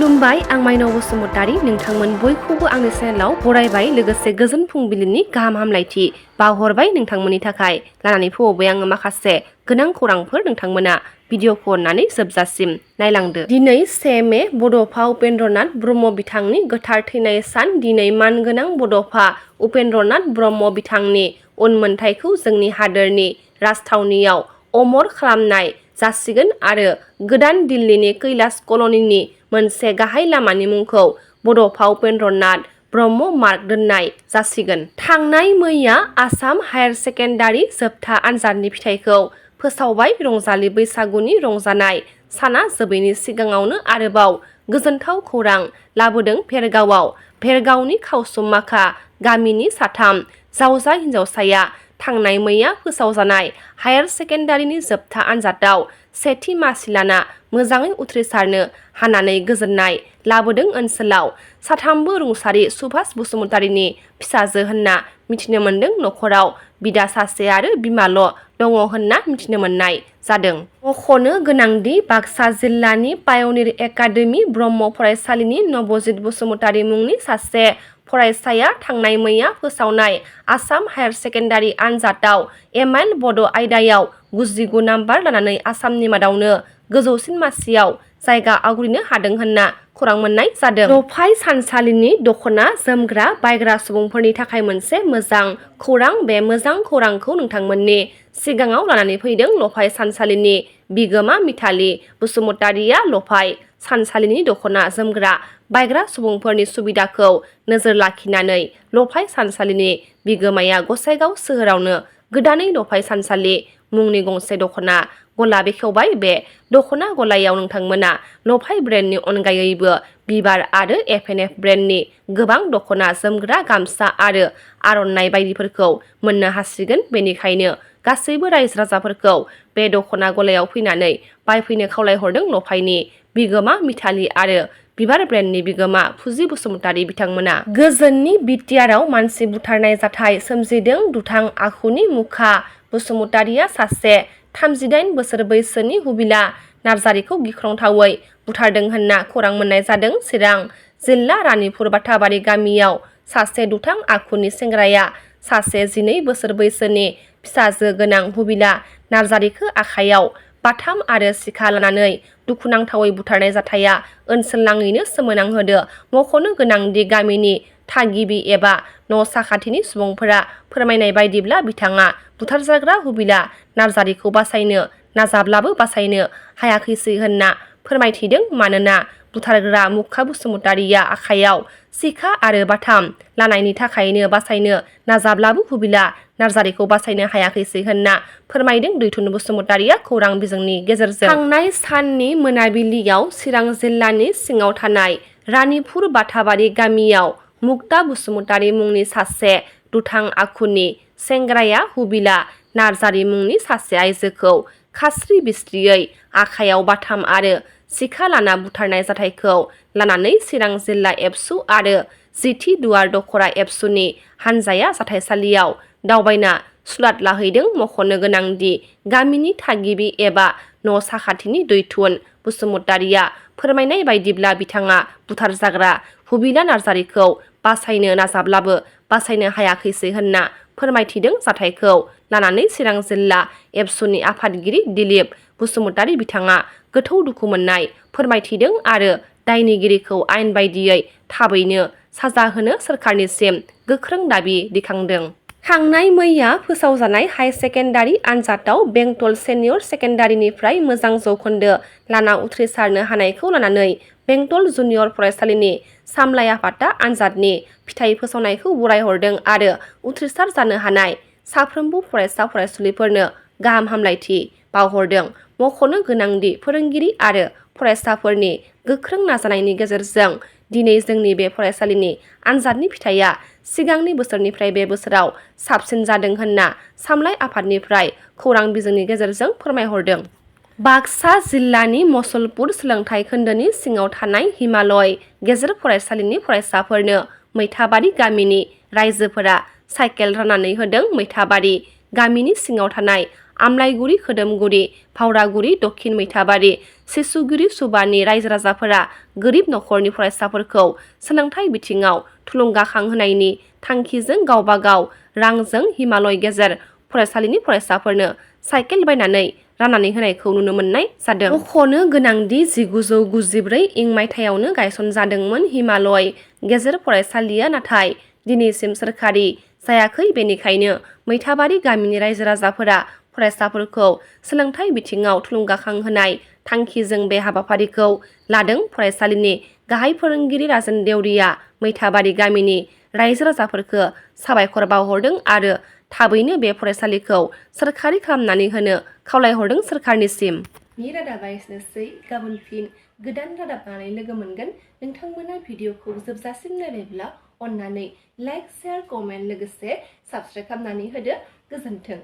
खुलुमबाय आं माइनाव बसुमतारी नोंथांमोन बयखौबो आंनि चेनेलाव बरायबाय लोगोसे गोजोन फुंबिलिनि गाहाम हामलायथि बावहरबाय नोंथांमोननि थाखाय लानानै फैबाय आङो माखासे गोनां खौरांफोर नोंथांमोना भिडिअखौ अननानै जोबजासिम नायलांदो। दिनै 1 मे बड'फा उपेन्द्रनाथ ब्रह्म बिथांनि गोथार थैनाय सान। दिनै मानगोनां बड'फा उपेन्द्रनाथ ब्रह्म बिथांनि उनमोनथाइखौ जोंनि हादोरनि राजथावनियाव अमर खालामनाय जासिगोन आरो गोदान दिल्लीनि कैलाश कल'निनि मोनसे गाहाय लामानि मुंखौ बड'फा उपेन्द्रनाथ ब्रह्म मार्ग दोननाय जासिगोन। थांनाय मैया आसाम हायार सेकेन्डारि जोबथा आनजादनि फिथाइखौ फोसावबाय। रंजालि बैसागुनि रंजानाय साना जोबैनि सिगाङावनो आरोबाव गोजोनथाव खौरां लाबोदों भेरगावआव। भेरगावनि खावसुमाखा गामिनि साथाम जावजा हिन्जावसाया थांनाय मैया फोसावजानाय हायार सेकेन्डारिनि जोबथा आनजादाव सेथि मासि लाना मोजाङै उथ्रिसारनो हानानै गोजोननाय लाबोदों। ओनसोलाव साथामबो रुंसारि सुभाष बसुमतारीनि फिसाजो होनना मिथिनो मोन्दों। नखराव बिदा सासे आरो बिमाल' दङ होनना मिथिनो मोननाय जादों। मख'नो गोनांदि बाक्सा जिल्लानि पायनिर एकाडेमि ब्रह्म फरायसालिनि नबजित बसुमतारी मुंनि सासे फरायसाया थांनाय मैया फोसावनाय आसाम हायार सेकेन्डारि आनजादाव एम.आइल बड' आयदायाव 99 नाम्बार लानानै आसामनि मादावनो गोजौसिन मासियाव जायगा आवग्रिनो हादों होनना खौरां मोननाय जादों। लफाय सानसालिनि दख'ना जोमग्रा बायग्रा सुबुंफोरनि थाखाय मोनसे मोजां खौरां। बे मोजां खौरांखौ नोंथांमोननि सिगाङाव लानानै फैदों लफाय सानसालिनि बिगोमा मिथाली बसुमतारीया। लफाय सानसालिनि दख'ना जोमग्रा बायग्रा सुबुंफोरनि सुबिदाखौ नोजोर लाखिनानै लफाय सानसालिनि बिगोमाया गसाइगाव सोहोरावनो गोदानै लफाय सानसालि मुंनि गंसे दख'ना गला बेखेवबाय। बे दख'ना गलायाव नोंथांमोना लफाय ब्रेन्डनि अनगायैबो बिबार आरो F&F ब्रेन्डनि गोबां दख'ना जोमग्रा गामसा आरो आर'नाइ बायदिफोरखौ मोननो हासिगोन। बेनिखायनो गासैबो रायजो राजाफोरखौ बे दख'ना गलायाव फैनानै बायफैनो खावलायहरदों लफायनि बिगोमा मिथाली आरो बिबार ब्रेन्डनि बिगोमा फुजि बसुमतारी बिथांमोना। गोजोननि बिटिआरआव मानसि बुथारनाय जाथाय सोमजिदों। दुथां आखुनि मुखा बसुमतारीया सासे 38 बोसोर बैसोनि हुबिला नार्जारीखौ गिख्रंथावै बुथारदों होनना खौरां मोननाय जादों। चिरां जिल्ला रानिपुर बाथाबारि गामियाव सासे दुथां आखुनि सेंग्राया सासे 12 बोसोर बैसोनि फिसाजो गोनां हुबिला नार्जारीखौ आखाइयाव बाथाम आरो सिखा लानानै दुखुनांथावै बुथारनाय जाथाया ओनसोलनाङैनो सोमोनांहोदो। मख'नो गोनांदि गामिनि थागिबि एबा न' साखाथिनि सुबुंफोरा फोरमायनाय बायदिब्ला बिथाङा बुथारजाग्रा हुबिला नार्जारीखौ बासायनो नाजाब्लाबो बासायनो हायाखैसै होनना फोरमायथिदों। मानोना बुथारग्रा मुखा बसुमतारीया आखाइयाव सिखा आरो बाथाम लानायनि थाखायनो बासायनो नाजाब्लाबो हुबिला नार्जारीखौ बासायनो हायाखैसै होनना फोरमायदों दैथुन बसुमतारीया खौरां बिजोंनि गेजेरजों। थांनाय साननि मोनाबिलियाव चिरां जिल्लानि सिङाव थानाय रानिपुर बाथाबारि गामियाव मुक्ता बसुमतारी मुंनि सासे दुथां आखुनि सेंग्राया हुबिला नार्जारी मुंनि सासे आइजोखौ खास्रि बिस्रियै आखाइयाव बाथाम आरो सिखा लाना बुथारनाय जाथायखौ लानानै चिरां जिल्ला एबसु आरो जिथि दुवार दखरा एबसुनि हानजाया जाथायसालियाव दावबायना सुलाद लाहैदों। मख'नो गोनांदि गामिनि थागिबि एबा न' साखाथिनि दैथुन बसुमतारीया फोरमायनाय बायदिब्ला बिथाङा बुथारजाग्रा हुबिला नार्जारीखौ बासायनो नाजाब्लाबो बासायनो हायाखैसै होनना फोरमायथिदों। जाथायखौ लानानै चिरां जिल्ला एबसुनि आफादगिरि दिलीप बसुमतारी बिथाङा गोथौ दुखु मोननाय फोरमायथिदों आरो दायनिगिरिखौ आयेन बायदियै थाबैनो साजा होनो सोरखारनिसिम गोख्रों दाबि दैखांदों। थांनाय मैया फोसावजानाय हाई सेकेन्डारि आनजादाव बेंटल सेनियर सेकेन्डारिनिफ्राय मोजां जौखोन्दो लाना उथ्रिसारनो हानायखौ लानानै बेंटल जुनियर फरायसालिनि सामलाय आफादा आनजादनि फिथाइ फोसावनायखौ बरायहरदों आरो उथ्रिसार जानो हानाय साफ्रोमबो फरायसा फरायसुलिफोरनो गाहाम हामलायथि बावहरदों। मख'नो गोनांदि फोरोंगिरि आरो फरायसाफोरनि गोख्रों नाजानायनि गेजेरजों दिनै जोंनि बे फरायसालिनि आनजादनि फिथाइया सिगांनि बोसोरनिफ्राय बे बोसोराव साबसिन जादों होनना सामलाय आफादनिफ्राय खौरां बिजोंनि गेजेरजों फोरमायहरदों। बाक्सा जिल्लानि मसलपुर सोलोंथाइ खोन्दोनि सिङाव थानाय हिमालय गेजेर फरायसालिनि फरायसाफोरनो मैथाबारि गामिनि रायजोफोरा साइकेल राननानै होदों। मैथाबारि गामिनि सिङाव थानाय आमलाइगुरि खोदोमगुरि फावरागुरि दक्षिण मैथाबारि सिसुगिरि सुबानि रायजो राजाफोरा गोरिब नखरनि फरायसाफोरखौ सोलोंथाइ बिथिङाव थुलुंगाखांहोनायनि थांखिजों गावबा गाव रांजों हिमालय गेजेर फरायसालिनि फरायसाफोरनो साइकेल बायनानै राननानै होनायखौ नुनो मोननाय जादों। मख'नो गोनांदि 1994 इं मायथाइयावनो गायसनजादोंमोन हिमालय गेजेर फरायसालिया, नाथाय दिनैसिम सोरखारि जायाखै। बेनिखायनो मैथाबारि गामिनि रायजो राजाफोरा फरायसाफोरखौ सोलोंथाइ बिथिङाव थुलुंगाखांहोनाय थांखिजों बे हाबाफारिखौ लादों। फरायसालिनि गाहाय फोरोंगिरि राजेन देउरिया मैथाबारि गामिनि रायजो राजाफोरखौ साबायखर बावहरदों आरो थाबैनो बे फरायसालिखौ सोरखारि खालामनानै होनो खावलायहरदों सोरखारनिसिम। नि रादाबा एसेनोसै। गाबोन फिन गोदान रादाब लानानै लोगो मोनगोन। नोंथांमोना भिडिअखौ जोबजासिम नायबायब्ला अन्नानै लाइक, शेयार, कमेन्ट लोगोसे साबस्क्राइब खालामनानै होदो। गोजोन्थों।